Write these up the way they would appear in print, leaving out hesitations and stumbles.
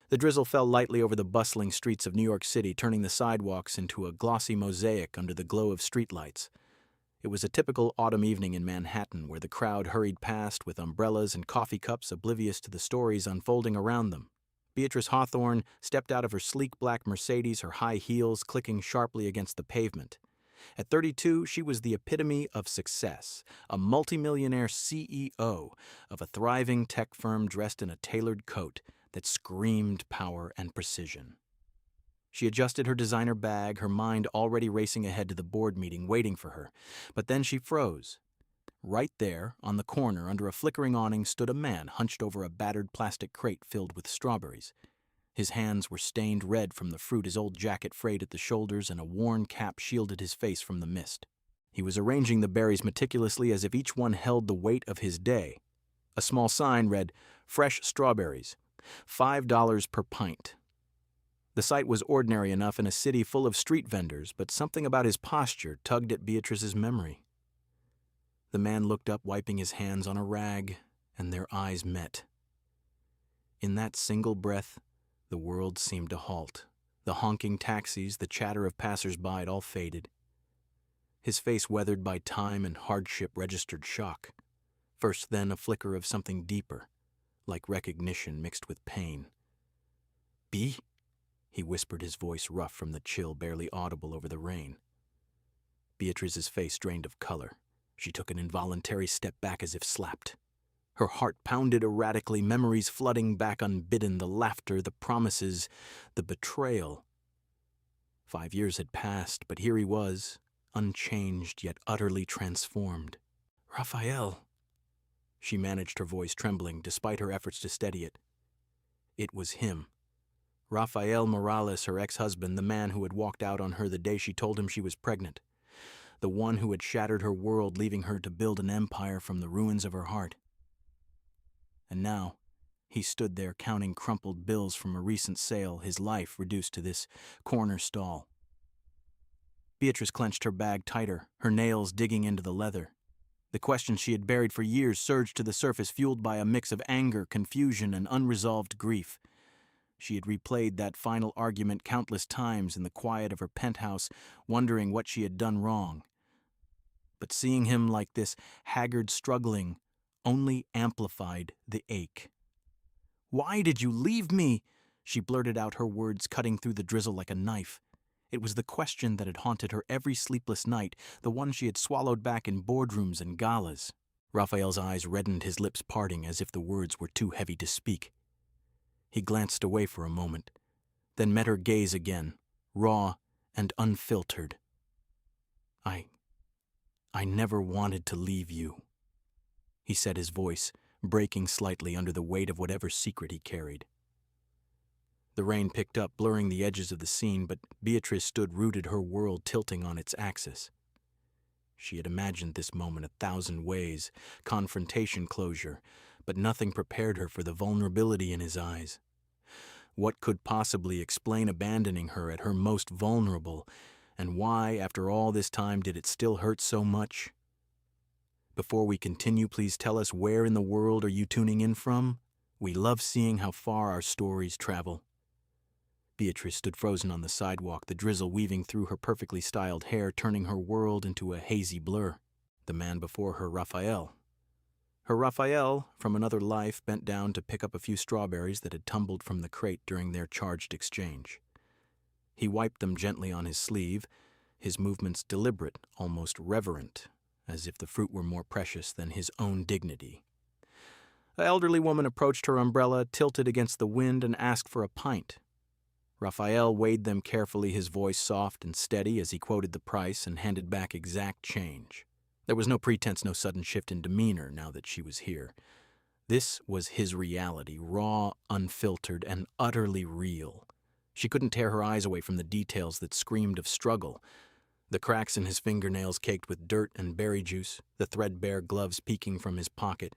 The drizzle fell lightly over the bustling streets of New York City, turning the sidewalks into a glossy mosaic under the glow of streetlights. It was a typical autumn evening in Manhattan, where the crowd hurried past with umbrellas and coffee cups, oblivious to the stories unfolding around them. Beatrice Hawthorne stepped out of her sleek black Mercedes, her high heels clicking sharply against the pavement. At 32, she was the epitome of success, a multimillionaire CEO of a thriving tech firm dressed in a tailored coat that screamed power and precision. She adjusted her designer bag, her mind already racing ahead to the board meeting waiting for her. But then she froze. Right there, on the corner, under a flickering awning, stood a man hunched over a battered plastic crate filled with strawberries. His hands were stained red from the fruit, his old jacket frayed at the shoulders, and a worn cap shielded his face from the mist. He was arranging the berries meticulously as if each one held the weight of his day. A small sign read, "Fresh strawberries, $5 per pint." The sight was ordinary enough in a city full of street vendors, but something about his posture tugged at Beatrice's memory. The man looked up, wiping his hands on a rag, and their eyes met. In that single breath, the world seemed to halt. The honking taxis, the chatter of passers-by, it all faded. His face weathered by time and hardship registered shock. First then a flicker of something deeper, like recognition mixed with pain. "B?" he whispered, his voice rough from the chill barely audible over the rain. Beatrice's face drained of color. She took an involuntary step back as if slapped. Her heart pounded erratically, memories flooding back unbidden, the laughter, the promises, the betrayal. 5 years had passed, but here he was, unchanged yet utterly transformed. "Raphael." She managed her voice, trembling, despite her efforts to steady it. It was him. Rafael Morales, her ex-husband, the man who had walked out on her the day she told him she was pregnant. The one who had shattered her world, leaving her to build an empire from the ruins of her heart. And now, he stood there counting crumpled bills from a recent sale, his life reduced to this corner stall. Beatrice clenched her bag tighter, her nails digging into the leather. The questions she had buried for years surged to the surface, fueled by a mix of anger, confusion, and unresolved grief. She had replayed that final argument countless times in the quiet of her penthouse, wondering what she had done wrong. But seeing him like this, haggard, struggling, only amplified the ache. "Why did you leave me?" She blurted out, her words cutting through the drizzle like a knife. It was the question that had haunted her every sleepless night, the one she had swallowed back in boardrooms and galas. Raphael's eyes reddened, his lips parting as if the words were too heavy to speak. He glanced away for a moment, then met her gaze again, raw and unfiltered. I never wanted to leave you," he said, his voice breaking slightly under the weight of whatever secret he carried. The rain picked up, blurring the edges of the scene, but Beatrice stood rooted, her world tilting on its axis. She had imagined this moment 1,000 ways, confrontation, closure, but nothing prepared her for the vulnerability in his eyes. What could possibly explain abandoning her at her most vulnerable, and why, after all this time, did it still hurt so much? Before we continue, please tell us, where in the world are you tuning in from? We love seeing how far our stories travel. Beatrice stood frozen on the sidewalk, the drizzle weaving through her perfectly styled hair, turning her world into a hazy blur. The man before her, Raphael. Her Raphael, from another life, bent down to pick up a few strawberries that had tumbled from the crate during their charged exchange. He wiped them gently on his sleeve, his movements deliberate, almost reverent, as if the fruit were more precious than his own dignity. An elderly woman approached her umbrella, tilted against the wind, and asked for a pint. Raphael weighed them carefully, his voice soft and steady as he quoted the price and handed back exact change. There was no pretense, no sudden shift in demeanor now that she was here. This was his reality, raw, unfiltered, and utterly real. She couldn't tear her eyes away from the details that screamed of struggle. The cracks in his fingernails caked with dirt and berry juice, the threadbare gloves peeking from his pocket,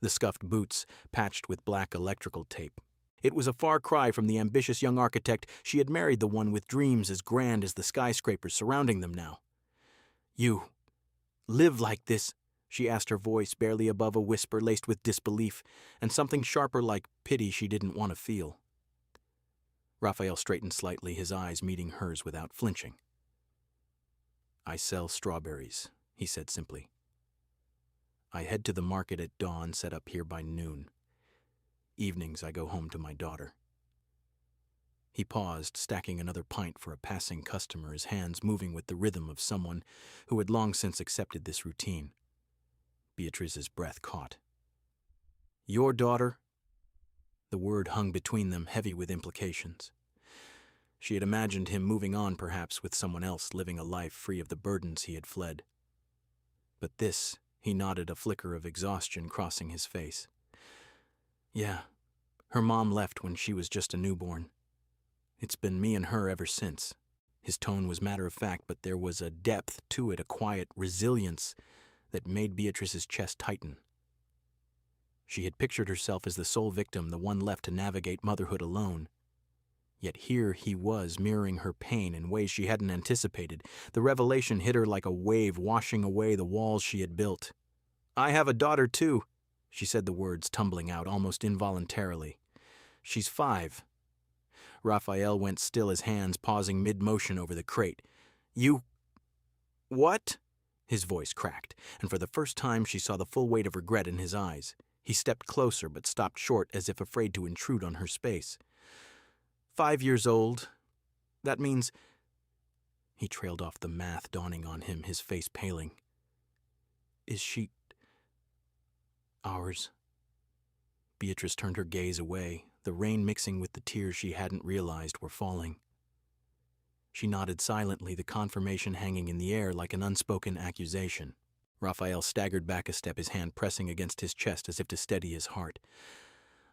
the scuffed boots patched with black electrical tape. It was a far cry from the ambitious young architect. She had married the one with dreams as grand as the skyscrapers surrounding them now. "You live like this?" she asked, her voice barely above a whisper, laced with disbelief, and something sharper like pity she didn't want to feel. Raphael straightened slightly, his eyes meeting hers without flinching. "I sell strawberries," he said simply. "I head to the market at dawn, set up here by noon. Evenings I go home to my daughter." He paused, stacking another pint for a passing customer, his hands moving with the rhythm of someone who had long since accepted this routine. Beatrice's breath caught. "Your daughter?" The word hung between them, heavy with implications. She had imagined him moving on, perhaps with someone else, living a life free of the burdens he had fled. But this, he nodded, a flicker of exhaustion crossing his face. "Yeah, her mom left when she was just a newborn. It's been me and her ever since." His tone was matter-of-fact, but there was a depth to it, a quiet resilience that made Beatrice's chest tighten. She had pictured herself as the sole victim, the one left to navigate motherhood alone. Yet here he was, mirroring her pain in ways she hadn't anticipated. The revelation hit her like a wave, washing away the walls she had built. "I have a daughter, too," she said, the words tumbling out almost involuntarily. "She's 5. Raphael went still, his hands pausing mid-motion over the crate. "You... what?" His voice cracked, and for the first time she saw the full weight of regret in his eyes. He stepped closer, but stopped short, as if afraid to intrude on her space. 5 years old. That means... He trailed off, the math dawning on him, his face paling. "Is she... ours?" Beatrice turned her gaze away, the rain mixing with the tears she hadn't realized were falling. She nodded silently, the confirmation hanging in the air like an unspoken accusation. Raphael staggered back a step, his hand pressing against his chest as if to steady his heart.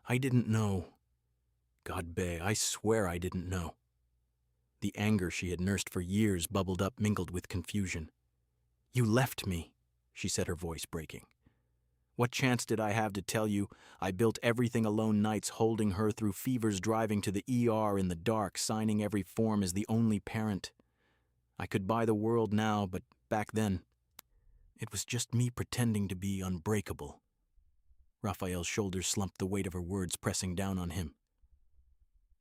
"I didn't know. God bay, I swear I didn't know." The anger she had nursed for years bubbled up, mingled with confusion. "You left me," she said, her voice breaking. "What chance did I have to tell you? I built everything alone, nights holding her through fevers, driving to the ER in the dark, signing every form as the only parent. I could buy the world now, but back then, it was just me pretending to be unbreakable." Raphael's shoulders slumped, the weight of her words pressing down on him.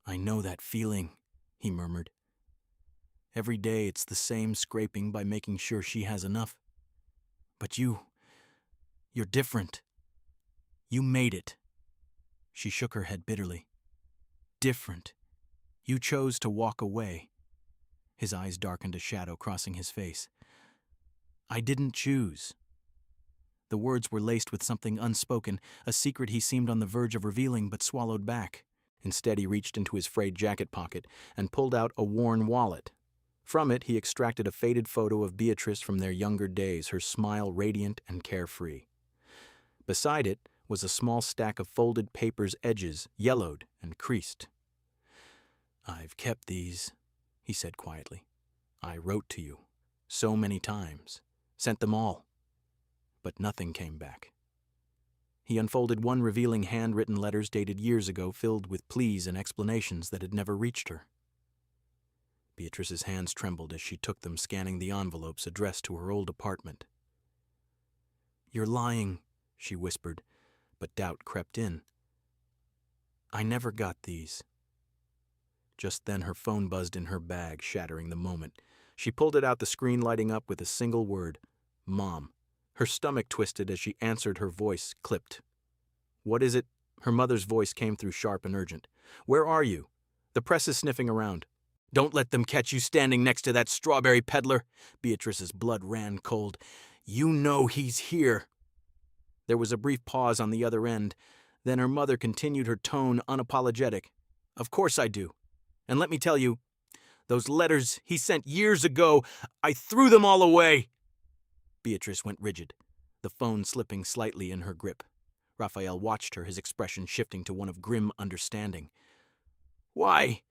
"I know that feeling," he murmured. "Every day it's the same, scraping by making sure she has enough. But you're different. You made it." She shook her head bitterly. "Different. You chose to walk away." His eyes darkened, a shadow crossing his face. "I didn't choose." The words were laced with something unspoken, a secret he seemed on the verge of revealing but swallowed back. Instead, he reached into his frayed jacket pocket and pulled out a worn wallet. From it, he extracted a faded photo of Beatrice from their younger days, her smile radiant and carefree. Beside it was a small stack of folded papers, edges yellowed and creased. "I've kept these," he said quietly. "I wrote to you so many times, sent them all, but nothing came back." He unfolded one, revealing handwritten letters dated years ago, filled with pleas and explanations that had never reached her. Beatrice's hands trembled as she took them, scanning the envelopes addressed to her old apartment. "You're lying," she whispered, but doubt crept in. "I never got these." Just then her phone buzzed in her bag, shattering the moment. She pulled it out, the screen lighting up with a single word: "Mom." Her stomach twisted as she answered, her voice clipped. "What is it?" Her mother's voice came through, sharp and urgent. "Where are you? The press is sniffing around." "Don't let them catch you standing next to that strawberry peddler." Beatrice's blood ran cold. "You know he's here." There was a brief pause on the other end. Then her mother continued, her tone unapologetic. "Of course I do. And let me tell you, those letters he sent years ago, I threw them all away." Beatrice went rigid, the phone slipping slightly in her grip. Raphael watched her, his expression shifting to one of grim understanding. "Why?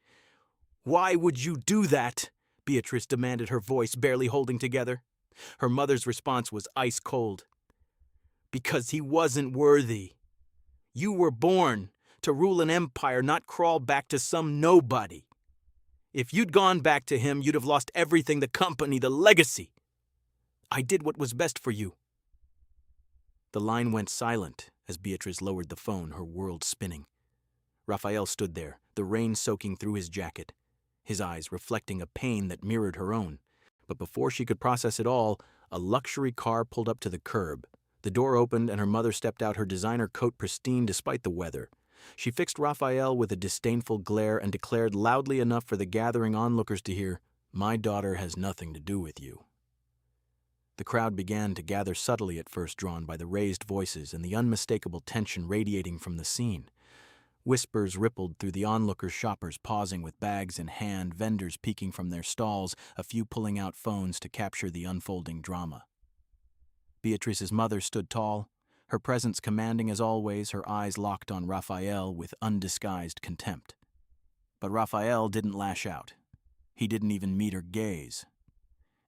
Why would you do that?" Beatrice demanded, her voice barely holding together. Her mother's response was ice cold. "Because he wasn't worthy. You were born to rule an empire, not crawl back to some nobody. If you'd gone back to him, you'd have lost everything, the company, the legacy. I did what was best for you." The line went silent as Beatrice lowered the phone, her world spinning. Raphael stood there, the rain soaking through his jacket, his eyes reflecting a pain that mirrored her own. But before she could process it all, a luxury car pulled up to the curb. The door opened and her mother stepped out, her designer coat pristine despite the weather. She fixed Raphael with a disdainful glare and declared loudly enough for the gathering onlookers to hear, "My daughter has nothing to do with you." The crowd began to gather subtly at first, drawn by the raised voices and the unmistakable tension radiating from the scene. Whispers rippled through the onlookers, shoppers pausing with bags in hand, vendors peeking from their stalls, a few pulling out phones to capture the unfolding drama. Beatrice's mother stood tall, her presence commanding as always, her eyes locked on Raphael with undisguised contempt. But Raphael didn't lash out. He didn't even meet her gaze.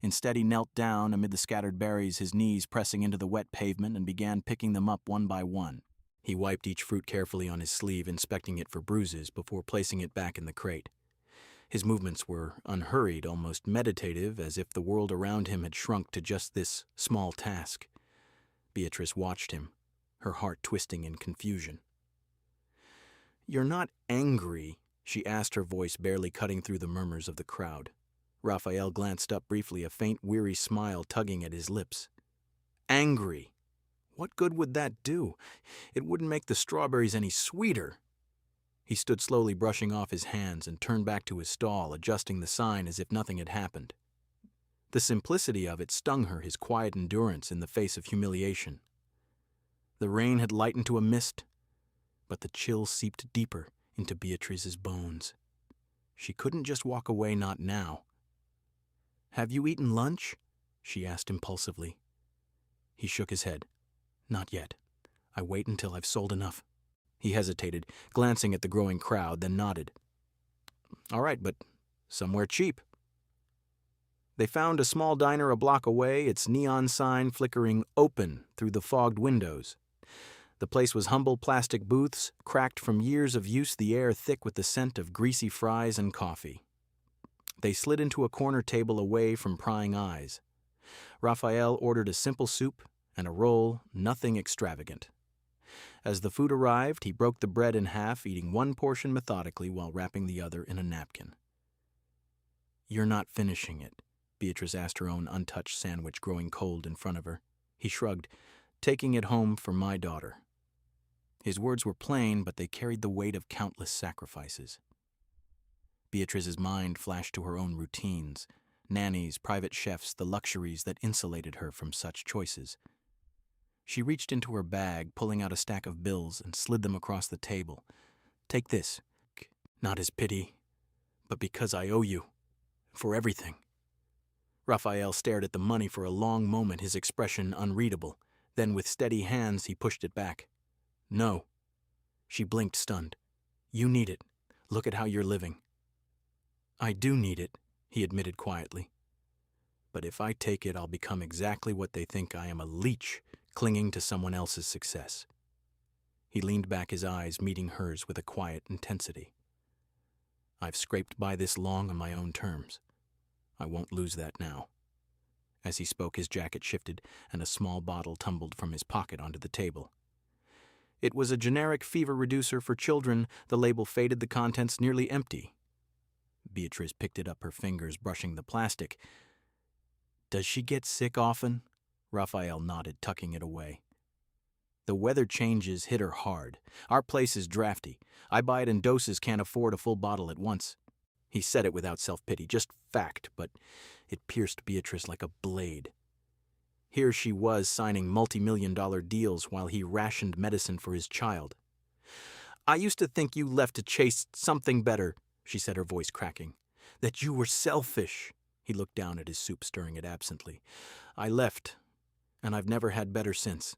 Instead, he knelt down amid the scattered berries, his knees pressing into the wet pavement, and began picking them up one by one. He wiped each fruit carefully on his sleeve, inspecting it for bruises before placing it back in the crate. His movements were unhurried, almost meditative, as if the world around him had shrunk to just this small task. Beatrice watched him, her heart twisting in confusion. "You're not angry?" she asked, her voice barely cutting through the murmurs of the crowd. Raphael glanced up briefly, a faint, weary smile tugging at his lips. "Angry? What good would that do? It wouldn't make the strawberries any sweeter." He stood slowly, brushing off his hands, and turned back to his stall, adjusting the sign as if nothing had happened. The simplicity of it stung her, his quiet endurance in the face of humiliation. The rain had lightened to a mist, but the chill seeped deeper into Beatrice's bones. She couldn't just walk away, not now. "Have you eaten lunch?" she asked impulsively. He shook his head. "Not yet. I wait until I've sold enough." He hesitated, glancing at the growing crowd, then nodded. "All right, but somewhere cheap." They found a small diner a block away, its neon sign flickering open through the fogged windows. The place was humble plastic booths, cracked from years of use, the air thick with the scent of greasy fries and coffee. They slid into a corner table away from prying eyes. Raphael ordered a simple soup and a roll, nothing extravagant. As the food arrived, he broke the bread in half, eating one portion methodically while wrapping the other in a napkin. "You're not finishing it?" Beatrice asked her own untouched sandwich, growing cold in front of her. He shrugged, "Taking it home for my daughter." His words were plain, but they carried the weight of countless sacrifices. Beatrice's mind flashed to her own routines, nannies, private chefs, the luxuries that insulated her from such choices. She reached into her bag, pulling out a stack of bills, and slid them across the table. "Take this, not as pity, but because I owe you, for everything." Raphael stared at the money for a long moment, his expression unreadable. Then with steady hands he pushed it back. "No." She blinked, stunned. "You need it. Look at how you're living." "I do need it," he admitted quietly. "But if I take it, I'll become exactly what they think I am, a leech clinging to someone else's success." He leaned back, his eyes meeting hers with a quiet intensity. "I've scraped by this long on my own terms. I won't lose that now." As he spoke, his jacket shifted, and a small bottle tumbled from his pocket onto the table. It was a generic fever reducer for children, the label faded, the contents nearly empty. Beatrice picked it up, her fingers brushing the plastic. "Does she get sick often?" Raphael nodded, tucking it away. "The weather changes hit her hard. Our place is drafty. I buy it in doses, can't afford a full bottle at once." He said it without self-pity, just fact, but it pierced Beatrice like a blade. Here she was signing multi-million-dollar deals while he rationed medicine for his child. "I used to think you left to chase something better," she said, her voice cracking. "That you were selfish." He looked down at his soup, stirring it absently. "I left, and I've never had better since."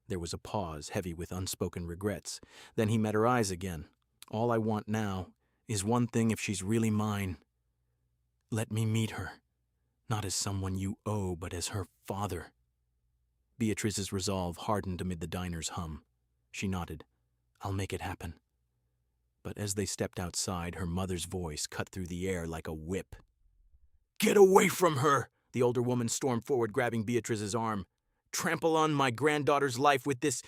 There was a pause, heavy with unspoken regrets. Then he met her eyes again. "All I want now is one thing, if she's really mine. Let me meet her, not as someone you owe, but as her father." Beatrice's resolve hardened amid the diner's hum. She nodded. "I'll make it happen." But as they stepped outside, her mother's voice cut through the air like a whip. "Get away from her!" The older woman stormed forward, grabbing Beatrice's arm. "Trample on my granddaughter's life with this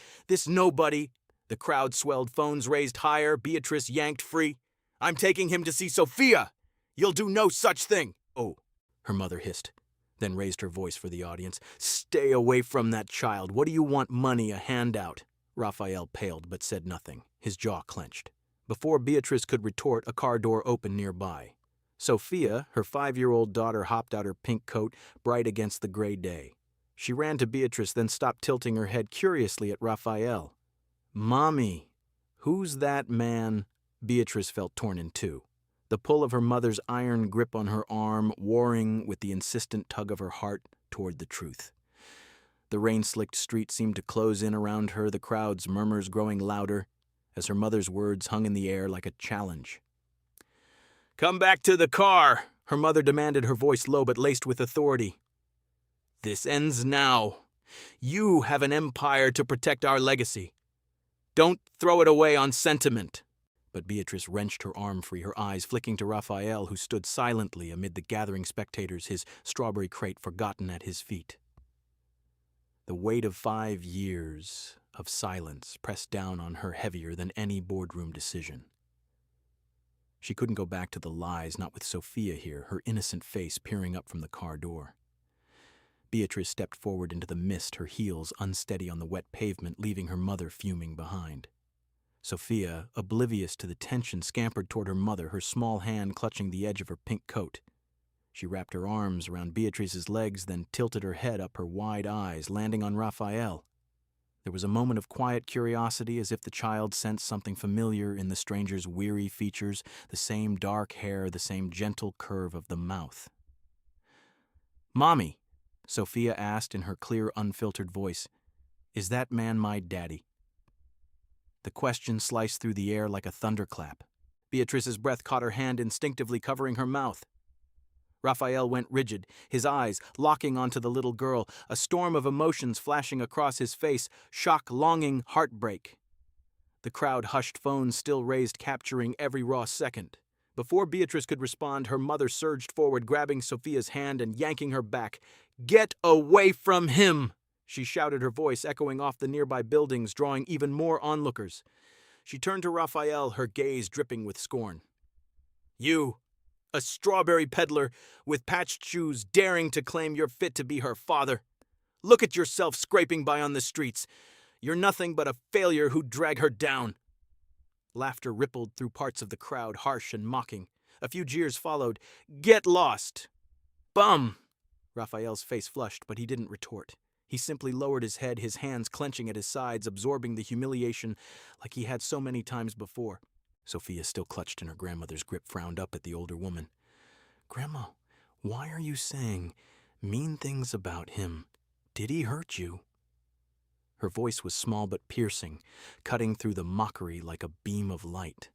nobody." The crowd swelled, phones raised higher. Beatrice yanked free. I'm taking him to see Sophia! You'll do no such thing! Oh, her mother hissed, then raised her voice for the audience. Stay away from that child. What do you want money, a handout? Raphael paled but said nothing, his jaw clenched. Before Beatrice could retort, a car door opened nearby. Sophia, her 5-year-old daughter, hopped out her pink coat, bright against the gray day. She ran to Beatrice, then stopped tilting her head curiously at Raphael. Mommy, who's that man? Beatrice felt torn in two. The pull of her mother's iron grip on her arm, warring with the insistent tug of her heart toward the truth. The rain-slicked street seemed to close in around her, the crowd's murmurs growing louder, as her mother's words hung in the air like a challenge. Come back to the car, her mother demanded, her voice low but laced with authority. This ends now. You have an empire to protect our legacy. Don't throw it away on sentiment. But Beatrice wrenched her arm free, her eyes flicking to Raphael, who stood silently amid the gathering spectators, his strawberry crate forgotten at his feet. The weight of 5 years of silence pressed down on her heavier than any boardroom decision. She couldn't go back to the lies, not with Sophia here, her innocent face peering up from the car door. Beatrice stepped forward into the mist, her heels unsteady on the wet pavement, leaving her mother fuming behind. Sophia, oblivious to the tension, scampered toward her mother, her small hand clutching the edge of her pink coat. She wrapped her arms around Beatrice's legs, then tilted her head up her wide eyes, landing on Raphael. There was a moment of quiet curiosity, as if the child sensed something familiar in the stranger's weary features, the same dark hair, the same gentle curve of the mouth. Mommy, Sophia asked in her clear, unfiltered voice, is that man my daddy? The question sliced through the air like a thunderclap. Beatrice's breath caught her hand, instinctively covering her mouth. Raphael went rigid, his eyes locking onto the little girl, a storm of emotions flashing across his face, shock, longing, heartbreak. The crowd hushed, phones still raised, capturing every raw second. Before Beatrice could respond, her mother surged forward, grabbing Sophia's hand and yanking her back. Get away from him! She shouted, her voice echoing off the nearby buildings, drawing even more onlookers. She turned to Raphael, her gaze dripping with scorn. You, a strawberry peddler with patched shoes, daring to claim you're fit to be her father. Look at yourself scraping by on the streets. You're nothing but a failure who'd drag her down. Laughter rippled through parts of the crowd, harsh and mocking. A few jeers followed. Get lost! Bum! Raphael's face flushed, but he didn't retort. He simply lowered his head, his hands clenching at his sides, absorbing the humiliation like he had so many times before. Sophia, still clutched in her grandmother's grip, frowned up at the older woman. Grandma, why are you saying mean things about him? Did he hurt you? Her voice was small but piercing, cutting through the mockery like a beam of light.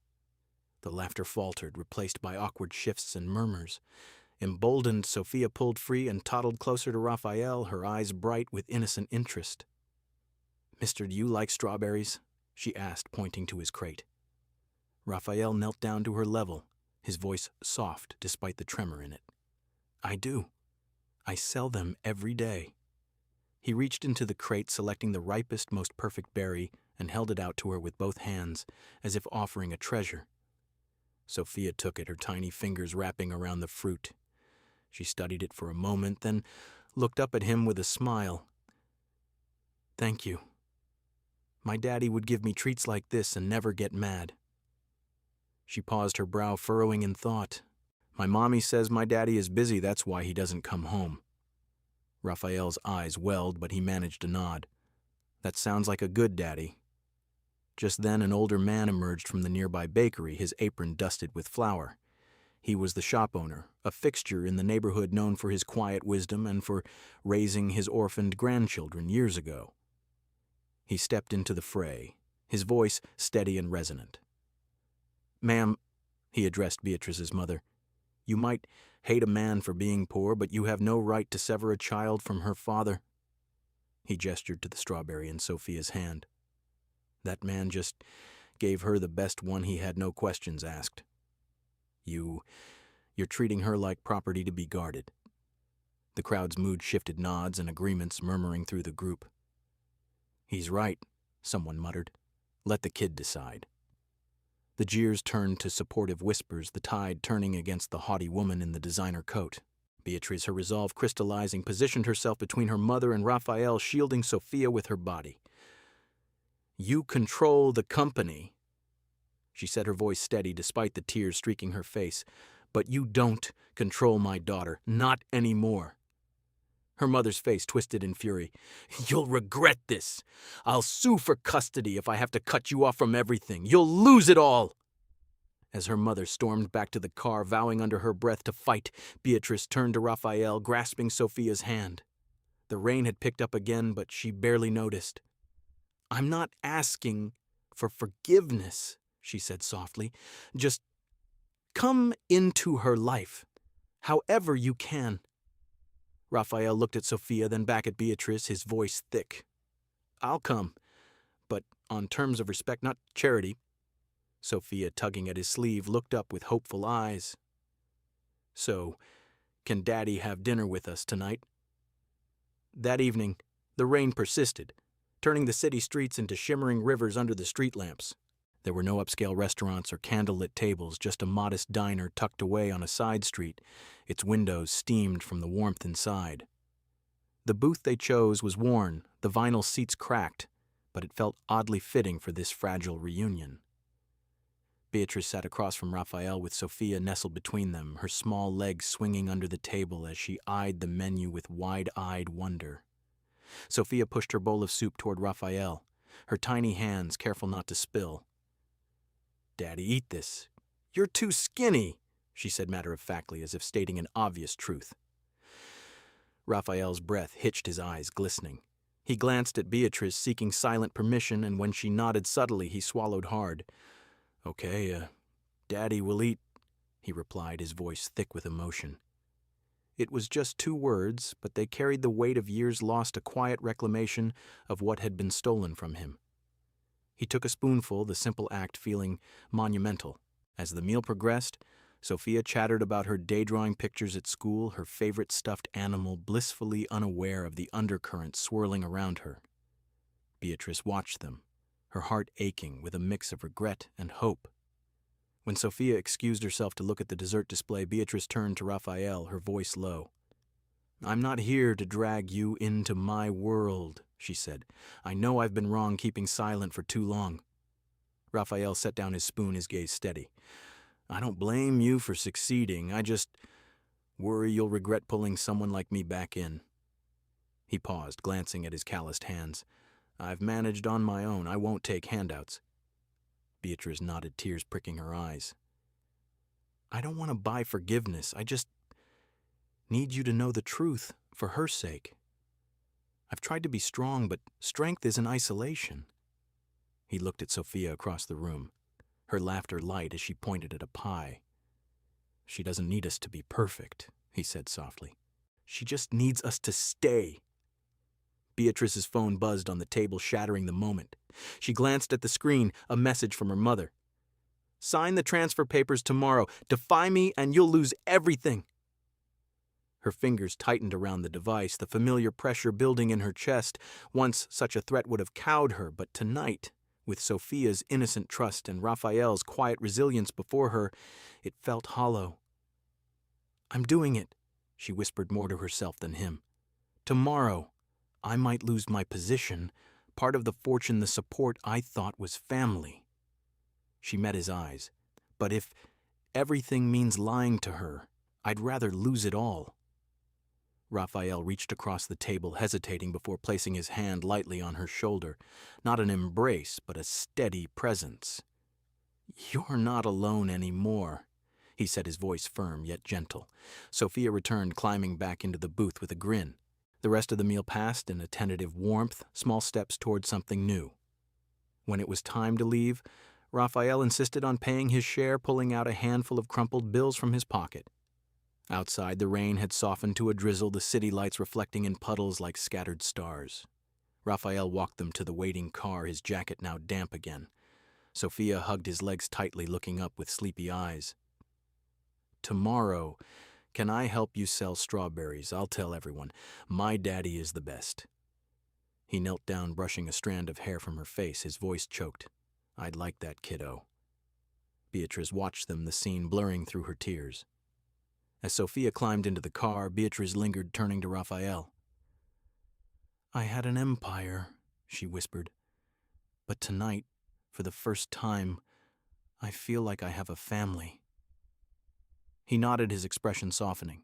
The laughter faltered, replaced by awkward shifts and murmurs. Emboldened, Sophia pulled free and toddled closer to Raphael, her eyes bright with innocent interest. Mister, do you like strawberries? She asked, pointing to his crate. Raphael knelt down to her level, his voice soft despite the tremor in it. I do. I sell them every day. He reached into the crate, selecting the ripest, most perfect berry, and held it out to her with both hands, as if offering a treasure. Sophia took it, her tiny fingers wrapping around the fruit. She studied it for a moment, then looked up at him with a smile. Thank you. My daddy would give me treats like this and never get mad. She paused, her brow furrowing in thought. My mommy says my daddy is busy, that's why he doesn't come home. Raphael's eyes welled, but he managed a nod. That sounds like a good daddy. Just then an older man emerged from the nearby bakery, his apron dusted with flour. He was the shop owner, a fixture in the neighborhood known for his quiet wisdom and for raising his orphaned grandchildren years ago. He stepped into the fray, his voice steady and resonant. Ma'am, he addressed Beatrice's mother, you might hate a man for being poor, but you have no right to sever a child from her father. He gestured to the strawberry in Sophia's hand. That man just gave her the best one he had no questions asked. You're treating her like property to be guarded. The crowd's mood shifted, nods and agreements murmuring through the group. He's right, someone muttered. Let the kid decide. The jeers turned to supportive whispers, the tide turning against the haughty woman in the designer coat. Beatrice, her resolve crystallizing, positioned herself between her mother and Raphael, shielding Sophia with her body. "You control the company," she said, her voice steady despite the tears streaking her face. "But you don't control my daughter, not anymore." Her mother's face twisted in fury. "You'll regret this. I'll sue for custody if I have to cut you off from everything. You'll lose it all." As her mother stormed back to the car, vowing under her breath to fight, Beatrice turned to Raphael, grasping Sophia's hand. The rain had picked up again, but she barely noticed. "I'm not asking for forgiveness," she said softly. "Just come into her life, however you can." Raphael looked at Sophia, then back at Beatrice, his voice thick. "I'll come, but on terms of respect, not charity." Sophia, tugging at his sleeve, looked up with hopeful eyes. "So, can Daddy have dinner with us tonight?" That evening, the rain persisted, turning the city streets into shimmering rivers under the street lamps. There were no upscale restaurants or candlelit tables, just a modest diner tucked away on a side street, its windows steamed from the warmth inside. The booth they chose was worn, the vinyl seats cracked, but it felt oddly fitting for this fragile reunion. Beatrice sat across from Raphael with Sophia nestled between them, her small legs swinging under the table as she eyed the menu with wide-eyed wonder. Sophia pushed her bowl of soup toward Raphael, her tiny hands careful not to spill. "Daddy, eat this. You're too skinny," she said matter-of-factly, as if stating an obvious truth. Raphael's breath hitched, his eyes glistening. He glanced at Beatrice, seeking silent permission, and when she nodded subtly, he swallowed hard. "Okay, Daddy will eat," he replied, his voice thick with emotion. It was just 2 words, but they carried the weight of years lost, a quiet reclamation of what had been stolen from him. He took a spoonful, the simple act feeling monumental. As the meal progressed, Sophia chattered about her day-drawing pictures at school, her favorite stuffed animal, blissfully unaware of the undercurrent swirling around her. Beatrice watched them, her heart aching with a mix of regret and hope. When Sophia excused herself to look at the dessert display, Beatrice turned to Raphael, her voice low. "I'm not here to drag you into my world," she said. "I know I've been wrong keeping silent for too long." Raphael set down his spoon, his gaze steady. "I don't blame you for succeeding. I just worry you'll regret pulling someone like me back in." He paused, glancing at his calloused hands. "I've managed on my own. I won't take handouts." Beatrice nodded, tears pricking her eyes. "I don't want to buy forgiveness. I just need you to know the truth for her sake. I've tried to be strong, but strength is in isolation." He looked at Sophia across the room, her laughter light as she pointed at a pie. "She doesn't need us to be perfect," he said softly. "She just needs us to stay." Beatrice's phone buzzed on the table, shattering the moment. She glanced at the screen, a message from her mother. "Sign the transfer papers tomorrow. Defy me and you'll lose everything." Her fingers tightened around the device, the familiar pressure building in her chest. Once such a threat would have cowed her, but tonight, with Sophia's innocent trust and Raphael's quiet resilience before her, it felt hollow. "I'm doing it," she whispered more to herself than him. "Tomorrow, I might lose my position, part of the fortune, the support I thought was family." She met his eyes. "But if everything means lying to her, I'd rather lose it all." Raphael reached across the table, hesitating before placing his hand lightly on her shoulder. Not an embrace, but a steady presence. "You're not alone anymore," he said, his voice firm yet gentle. Sophia returned, climbing back into the booth with a grin. The rest of the meal passed in a tentative warmth, small steps toward something new. When it was time to leave, Raphael insisted on paying his share, pulling out a handful of crumpled bills from his pocket. Outside, the rain had softened to a drizzle, the city lights reflecting in puddles like scattered stars. Raphael walked them to the waiting car, his jacket now damp again. Sophia hugged his legs tightly, looking up with sleepy eyes. "Tomorrow, can I help you sell strawberries? I'll tell everyone. My daddy is the best." He knelt down, brushing a strand of hair from her face, his voice choked. "I'd like that, kiddo." Beatrice watched them, the scene blurring through her tears. As Sophia climbed into the car, Beatrice lingered, turning to Raphael. "I had an empire," she whispered. "But tonight, for the first time, I feel like I have a family." He nodded, his expression softening.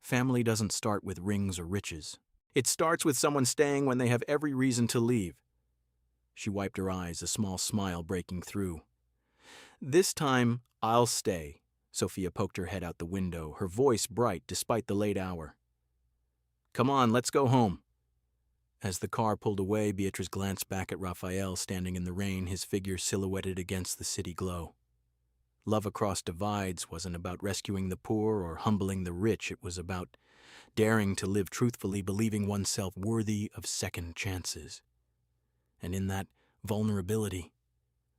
Family doesn't start with rings or riches. It starts with someone staying when they have every reason to leave. She wiped her eyes, a small smile breaking through. "This time, I'll stay." Sophia poked her head out the window, her voice bright despite the late hour. "Come on, let's go home." As the car pulled away, Beatrice glanced back at Raphael standing in the rain, his figure silhouetted against the city glow. Love across divides wasn't about rescuing the poor or humbling the rich. It was about daring to live truthfully, believing oneself worthy of second chances. And in that vulnerability,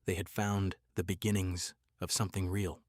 they had found the beginnings of something real.